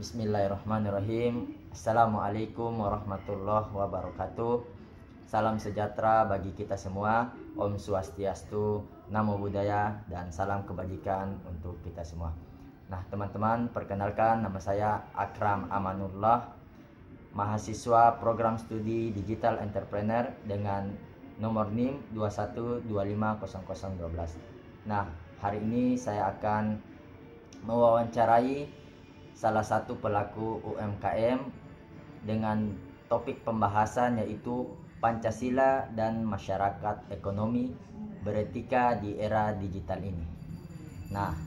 Bismillahirrahmanirrahim. Assalamualaikum warahmatullahi wabarakatuh. Salam sejahtera bagi kita semua. Om Swastiastu, Namo Buddhaya, dan salam kebajikan untuk kita semua. Nah teman-teman, perkenalkan nama saya Akram Amanullah, mahasiswa program studi Digital Entrepreneur dengan nomor NIM 21250012. Nah, hari ini saya akan mewawancarai salah satu pelaku UMKM dengan topik pembahasan yaitu Pancasila dan masyarakat ekonomi beretika di era digital ini. Nah,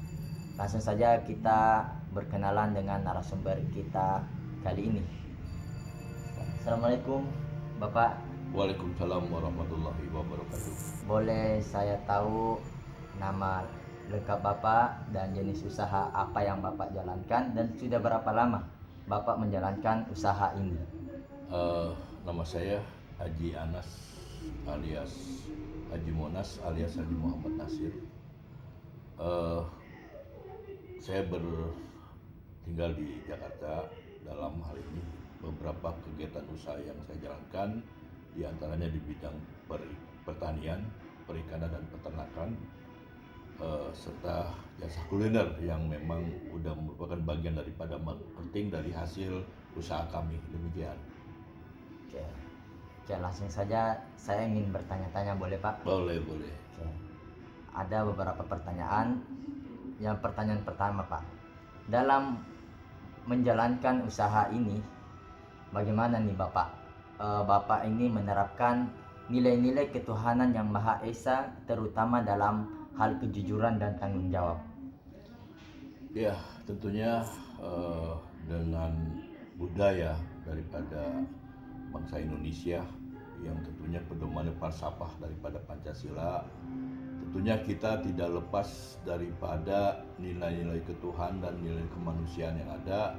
langsung saja kita berkenalan dengan narasumber kita kali ini. Assalamualaikum Bapak. Waalaikumsalam warahmatullahi wabarakatuh. Boleh saya tahu nama lengkap Bapak dan jenis usaha apa yang Bapak jalankan dan sudah berapa lama Bapak menjalankan usaha ini? Nama saya Haji Anas alias Haji Monas alias Haji Muhammad Nasir. Saya tinggal di Jakarta. Dalam hal ini beberapa kegiatan usaha yang saya jalankan diantaranya di bidang pertanian, perikanan dan peternakan, serta jasa kuliner yang memang udah merupakan bagian daripada marketing dari hasil usaha kami. Demikian. Oke, langsung saja saya ingin bertanya-tanya, boleh Pak? Boleh. Oke. Ada beberapa pertanyaan. Yang pertanyaan pertama Pak, dalam menjalankan usaha ini bagaimana nih Bapak? Bapak ini menerapkan nilai-nilai ketuhanan yang Maha Esa terutama dalam hal kejujuran dan tanggung jawab. Ya, tentunya dengan budaya daripada bangsa Indonesia yang tentunya pedoman falsafah daripada Pancasila, tentunya kita tidak lepas daripada nilai-nilai ketuhanan dan nilai kemanusiaan yang ada.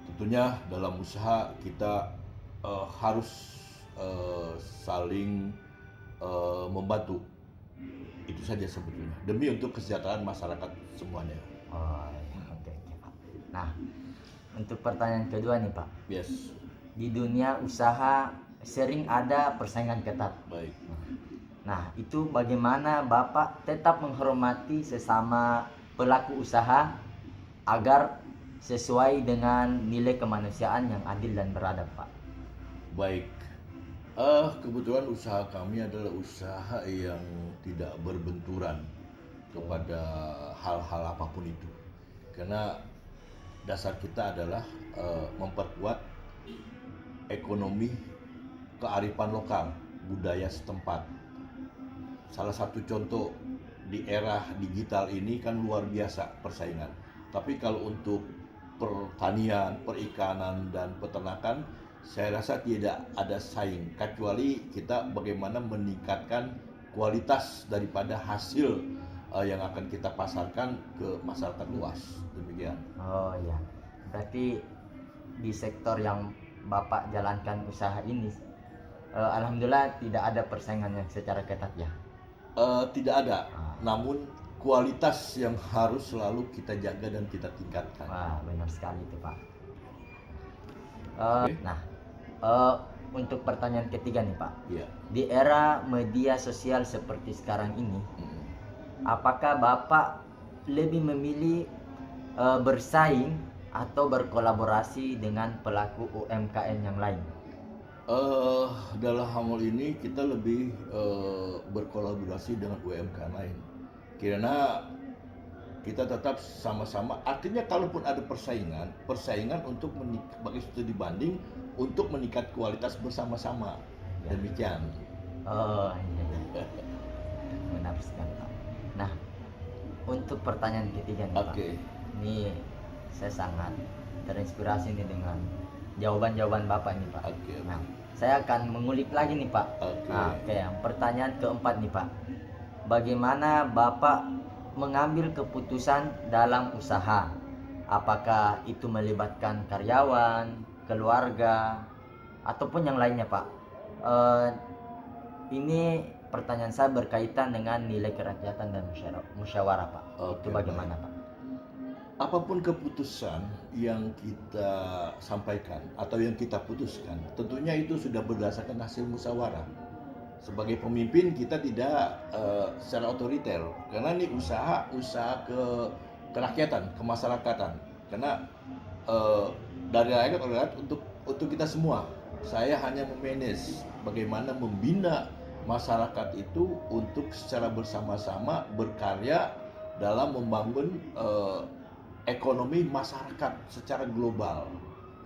Tentunya dalam usaha kita harus saling membantu. Itu saja sebetulnya, demi untuk kesejahteraan masyarakat semuanya. Oke, Pak. Nah, untuk pertanyaan kedua nih Pak. Yes. Di dunia usaha sering ada persaingan ketat. Baik. Nah, itu bagaimana Bapak tetap menghormati sesama pelaku usaha agar sesuai dengan nilai kemanusiaan yang adil dan beradab, Pak? Baik. Kebetulan usaha kami adalah usaha yang tidak berbenturan kepada hal-hal apapun itu. Karena dasar kita adalah memperkuat ekonomi kearifan lokal, budaya setempat. Salah satu contoh di era digital ini kan luar biasa persaingan. Tapi kalau untuk pertanian, perikanan, dan peternakan, saya rasa tidak ada saing, kecuali kita bagaimana meningkatkan kualitas daripada hasil yang akan kita pasarkan ke masyarakat luas. Demikian. Oh iya, berarti di sektor yang Bapak jalankan usaha ini, alhamdulillah tidak ada persaingan yang secara ketat ya? Tidak ada, namun kualitas yang harus selalu kita jaga dan kita tingkatkan. Wah, benar sekali itu Pak. Okay. Nah, untuk pertanyaan ketiga nih Pak. Yeah. Di era media sosial seperti sekarang ini, apakah Bapak lebih memilih bersaing atau berkolaborasi dengan pelaku UMKM yang lain? Dalam hal ini kita lebih berkolaborasi dengan UMKM lain, karena kita tetap sama-sama. Artinya kalaupun ada persaingan untuk bagi studi banding untuk meningkat kualitas bersama-sama. Ya. Demikian. Oh iya. Benar sekali Pak. Nah, untuk pertanyaan ketiga nih Pak. Ini saya sangat terinspirasi nih dengan jawaban-jawaban Bapak nih Pak. Nah, saya akan mengulik lagi nih Pak. Yang pertanyaan keempat nih Pak. Bagaimana Bapak mengambil keputusan dalam usaha? Apakah itu melibatkan karyawan, keluarga, ataupun yang lainnya Pak? Ini pertanyaan saya berkaitan dengan nilai kerakyatan dan musyawarah Pak. Itu bagaimana Pak? apapun keputusan yang kita sampaikan atau yang kita putuskan, tentunya itu sudah berdasarkan hasil musyawarah. Sebagai pemimpin kita tidak secara otoriter, karena ini usaha kerakyatan, kemasyarakatan. Karena dari rakyat oleh rakyat untuk kita semua. Saya hanya memanage bagaimana membina masyarakat itu untuk secara bersama-sama berkarya dalam membangun ekonomi masyarakat secara global.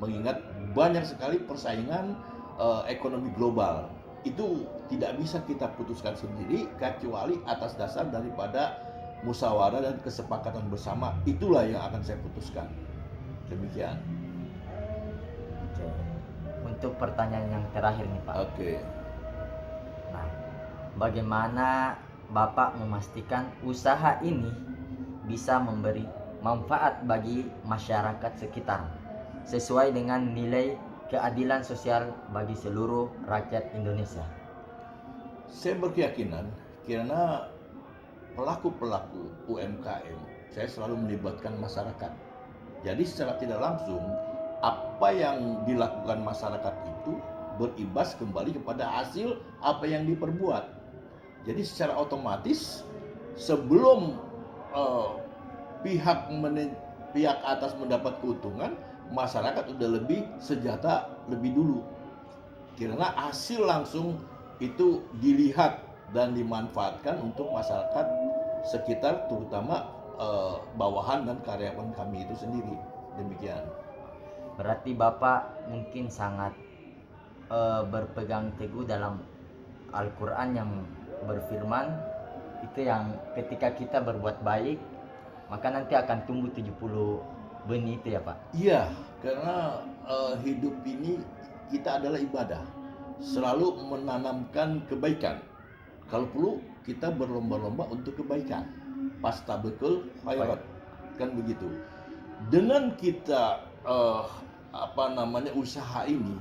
Mengingat banyak sekali persaingan ekonomi global. Itu tidak bisa kita putuskan sendiri kecuali atas dasar daripada musyawarah dan kesepakatan bersama. Itulah yang akan saya putuskan. Demikian. Oke. Untuk pertanyaan yang terakhir nih Pak. Oke. Nah, bagaimana Bapak memastikan usaha ini bisa memberi manfaat bagi masyarakat sekitar sesuai dengan nilai keadilan sosial bagi seluruh rakyat Indonesia? Saya berkeyakinan karena pelaku-pelaku UMKM saya selalu melibatkan masyarakat. Jadi secara tidak langsung apa yang dilakukan masyarakat itu berimbas kembali kepada hasil apa yang diperbuat. Jadi secara otomatis sebelum pihak atas mendapat keuntungan, masyarakat udah lebih sejahtera lebih dulu. Karena hasil langsung itu dilihat dan dimanfaatkan untuk masyarakat sekitar, terutama bawahan dan karyawan kami itu sendiri. Demikian. Berarti Bapak mungkin sangat berpegang teguh dalam Al-Quran yang berfirman itu, yang ketika kita berbuat baik maka nanti akan tumbuh 70 benih itu ya Pak? Iya, karena hidup ini kita adalah ibadah, selalu menanamkan kebaikan. Kalau perlu kita berlomba-lomba untuk kebaikan. Pastabikul khairat, kan begitu. Dengan kita usaha ini,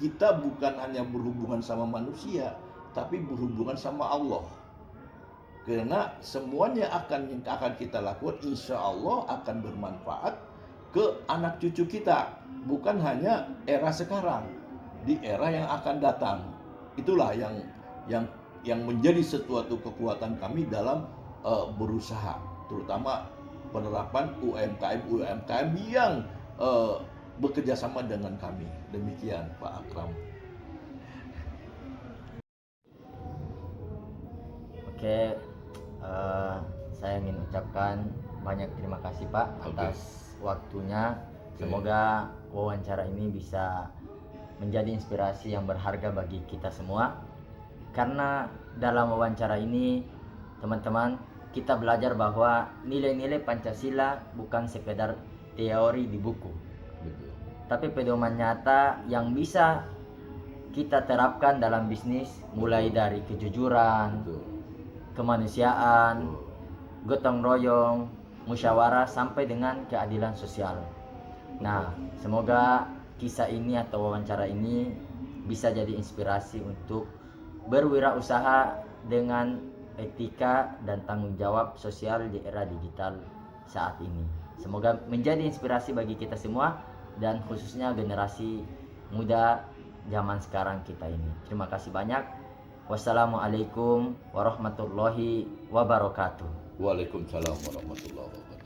kita bukan hanya berhubungan sama manusia, tapi berhubungan sama Allah. Karena semuanya yang akan kita lakukan insya Allah akan bermanfaat ke anak cucu kita, bukan hanya era sekarang, di era yang akan datang. Itulah yang menjadi suatu kekuatan kami dalam berusaha, terutama penerapan UMKM yang bekerja sama dengan kami. Demikian Pak Akram. Oke, saya ingin ucapkan banyak terima kasih Pak atas waktunya. Semoga wawancara ini bisa menjadi inspirasi yang berharga bagi kita semua. Karena dalam wawancara ini teman-teman, kita belajar bahwa nilai-nilai Pancasila bukan sekedar teori di buku, tapi pedoman nyata yang bisa kita terapkan dalam bisnis, mulai dari kejujuran, kemanusiaan, gotong royong, musyawarah, sampai dengan keadilan sosial. Nah, semoga kisah ini atau wawancara ini bisa jadi inspirasi untuk berwirausaha dengan etika dan tanggung jawab sosial di era digital saat ini. Semoga menjadi inspirasi bagi kita semua dan khususnya generasi muda zaman sekarang kita ini. Terima kasih banyak. Wassalamualaikum warahmatullahi wabarakatuh. Waalaikumsalam warahmatullahi wabarakatuh.